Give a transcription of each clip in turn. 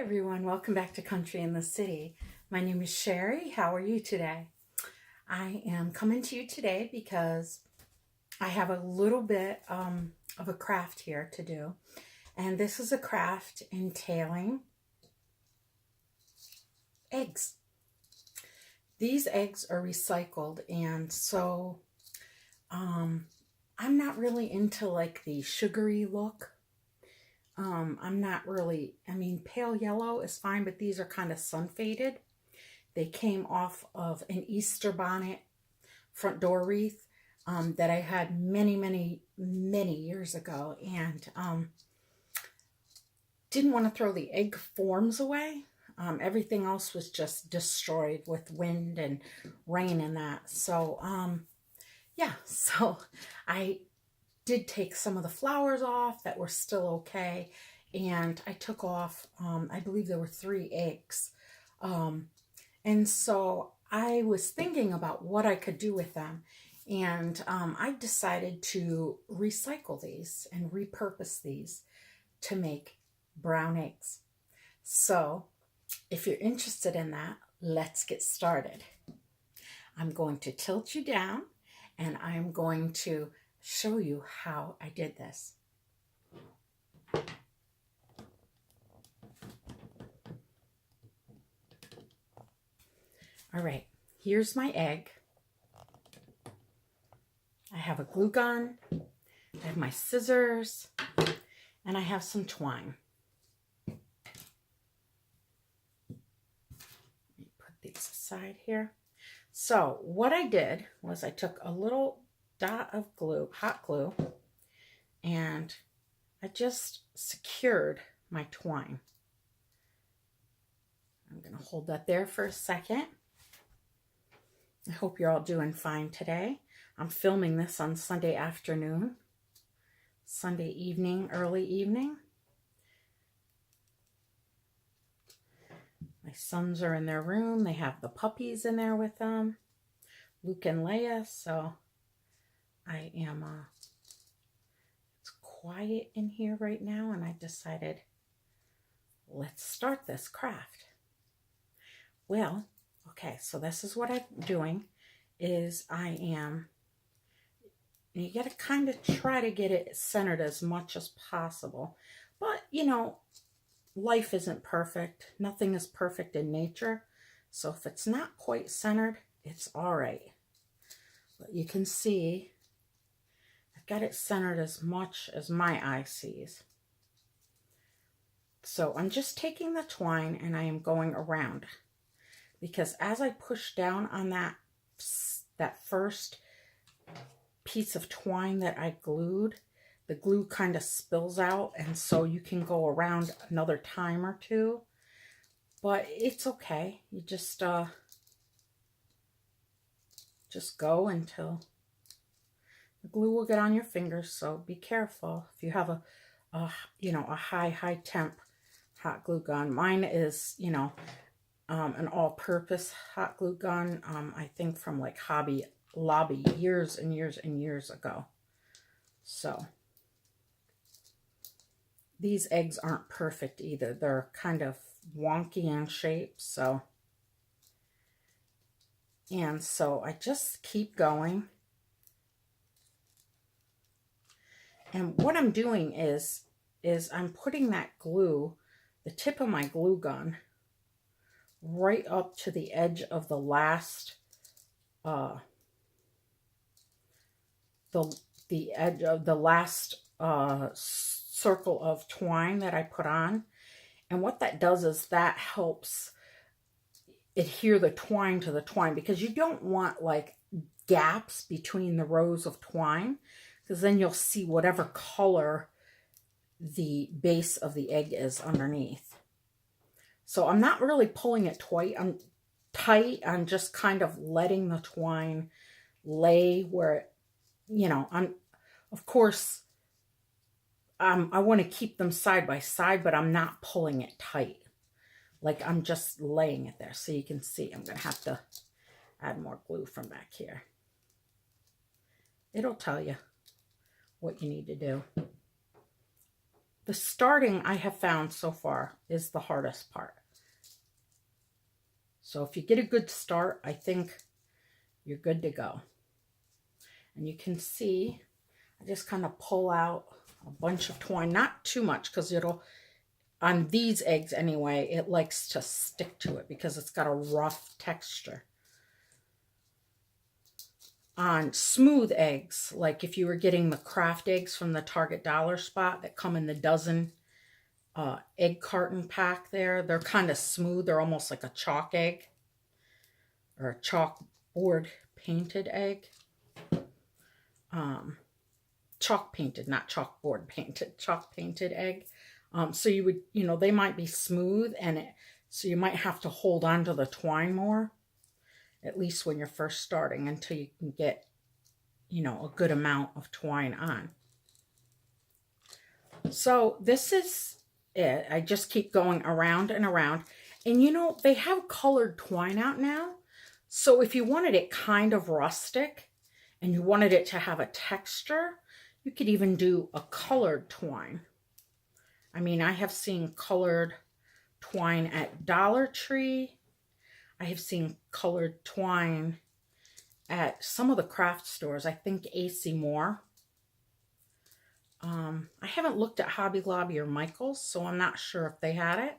Everyone, welcome back to Country in the City. My name is Sherry. How are you today? I am coming to you today because I have a little bit of a craft here to do. And this is a craft entailing eggs. These eggs are recycled, and so I'm not really into like the sugary look. I'm not really, pale yellow is fine, but these are kind of sun faded. They came off of an Easter bonnet front door wreath that I had many years ago, and didn't want to throw the egg forms away. Everything else was just destroyed with wind and rain and that. So, so I did take some of the flowers off that were still okay, and I took off, I believe there were 3 eggs. And so I was thinking about what I could do with them, and I decided to recycle these and repurpose these to make brown eggs. So if you're interested in that, let's get started. I'm going to tilt you down, and I'm going to show you how I did this. All right, here's my egg. I have a glue gun, I have my scissors, and I have some twine. Let me put these aside here. So what I did was I took a little dot of glue, hot glue, and I just secured my twine. I'm going to hold that there for a second. I hope you're all doing fine today. I'm filming this on Sunday afternoon, Sunday evening, early evening. My sons are in their room. They have the puppies in there with them, Luke and Leia, so I am, it's quiet in here right now, and I decided, let's start this craft. Well, okay, so this is what I'm doing, is you got to kind of try to get it centered as much as possible. But, you know, life isn't perfect. Nothing is perfect in nature. So if it's not quite centered, it's all right. But you can see I've got it centered as much as my eye sees. So I'm just taking the twine and I am going around, because as I push down on that first piece of twine that I glued, the glue kind of spills out, and so you can go around another time or two, but it's okay. You just go until the glue will get on your fingers, so be careful. If you have a high temp hot glue gun, mine is, an all-purpose hot glue gun, I think from like Hobby Lobby years and years ago. So these eggs aren't perfect either. They're kind of wonky in shape, so I just keep going. And what I'm doing is I'm putting that glue, the tip of my glue gun, right up to the edge of the last the edge of the last circle of twine that I put on. And what that does is that helps adhere the twine to the twine, because you don't want like gaps between the rows of twine, because then you'll see whatever color the base of the egg is underneath. So I'm not really pulling it tight. I'm just kind of letting the twine lay where, of course, I want to keep them side by side, but I'm not pulling it tight. Like, I'm just laying it there. So you can see I'm going to have to add more glue from back here. It'll tell you what you need to do. The starting I have found so far is the hardest part. So if you get a good start, I think you're good to go. And you can see, I just kind of pull out a bunch of twine, not too much, because it'll, on these eggs anyway, it likes to stick to it because it's got a rough texture. On smooth eggs, like if you were getting the craft eggs from the Target dollar spot that come in the dozen egg carton pack there, they're kind of smooth. They're almost like a chalk egg or a chalkboard painted egg. Chalk painted, not chalkboard painted, chalk painted egg. So you would, you know, they might be smooth, and so you might have to hold on to the twine more, at least when you're first starting, until you can get, you know, a good amount of twine on. So this is it. I just keep going around and around. And you know, they have colored twine out now. So if you wanted it kind of rustic and you wanted it to have a texture, you could even do a colored twine. I mean, I have seen colored twine at Dollar Tree. I have seen colored twine at some of the craft stores. I think AC Moore. I haven't looked at Hobby Lobby or Michael's, so I'm not sure if they had it.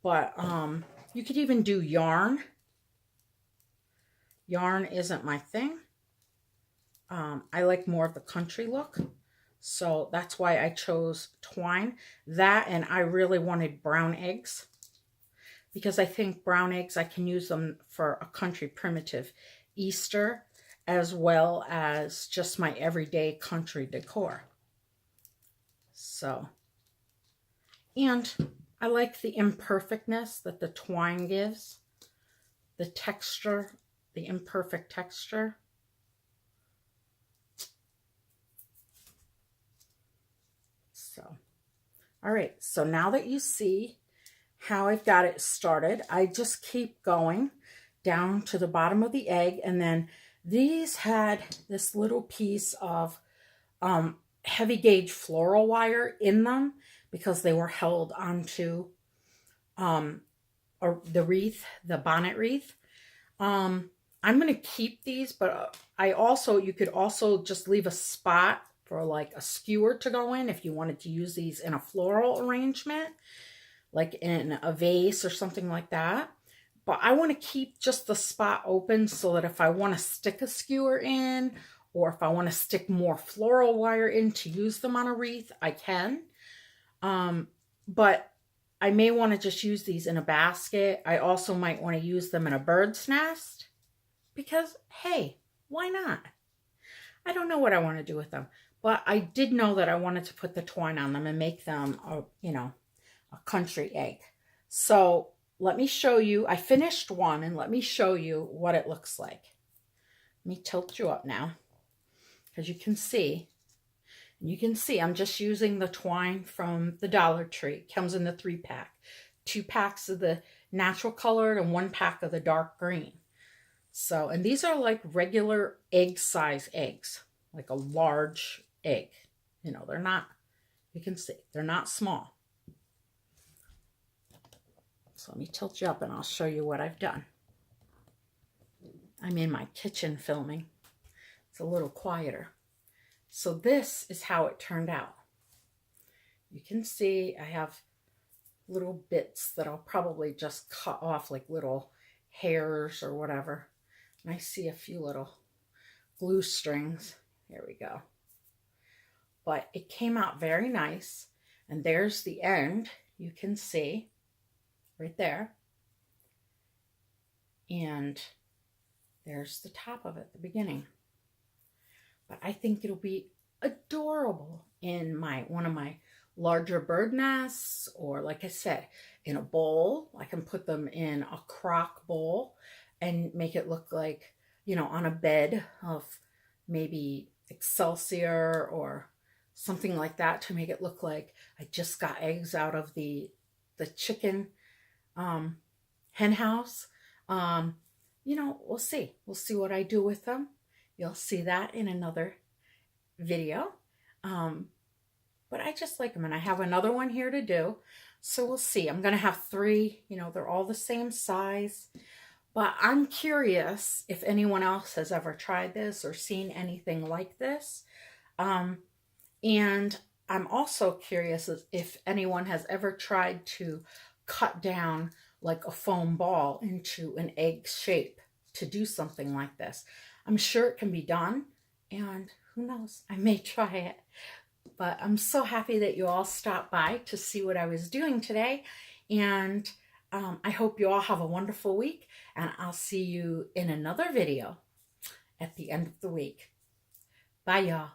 But you could even do yarn. Yarn isn't my thing. I like more of the country look. So that's why I chose twine. That, and I really wanted brown eggs, because I think brown eggs, I can use them for a country primitive Easter, as well as just my everyday country decor. So, and I like the imperfectness that the twine gives, the texture, the imperfect texture. So, all right, so now that you see how I've got it started, I just keep going down to the bottom of the egg, and then these had this little piece of heavy gauge floral wire in them because they were held onto or the wreath, the bonnet wreath. I'm going to keep these, but you could also just leave a spot for like a skewer to go in if you wanted to use these in a floral arrangement, like in a vase or something like that. But I want to keep just the spot open so that if I want to stick a skewer in, or if I want to stick more floral wire in to use them on a wreath, I can. But I may want to just use these in a basket. I also might want to use them in a bird's nest because, hey, why not? I don't know what I want to do with them, but I did know that I wanted to put the twine on them and make them, a country egg. So let me show you. I finished one, and let me show you what it looks like. Let me tilt you up now, because you can see. I'm just using the twine from the Dollar Tree. It comes in the 3-pack. 2 packs of the natural colored and 1 pack of the dark green. So, and these are like regular egg size eggs, like a large egg. You know, they're not, you can see, they're not small. So let me tilt you up and I'll show you what I've done. I'm in my kitchen filming. It's a little quieter. So this is how it turned out. You can see I have little bits that I'll probably just cut off, like little hairs or whatever. And I see a few little glue strings. There we go. But it came out very nice. And there's the end. You can see right there. And there's the top of it, the beginning. But I think it'll be adorable in one of my larger bird nests, or like I said, in a bowl. I can put them in a crock bowl and make it look like, on a bed of maybe Excelsior or something like that, to make it look like I just got eggs out of the chicken hen house. We'll see. We'll see what I do with them. You'll see that in another video. but I just like them. And I have another one here to do. So we'll see. I'm going to have 3, you know, they're all the same size. But I'm curious if anyone else has ever tried this or seen anything like this. And I'm also curious if anyone has ever tried to cut down like a foam ball into an egg shape to do something like this. I'm sure it can be done, and who knows, I may try it. But I'm so happy that you all stopped by to see what I was doing today. And I hope you all have a wonderful week, and I'll see you in another video at the end of the week. Bye, y'all.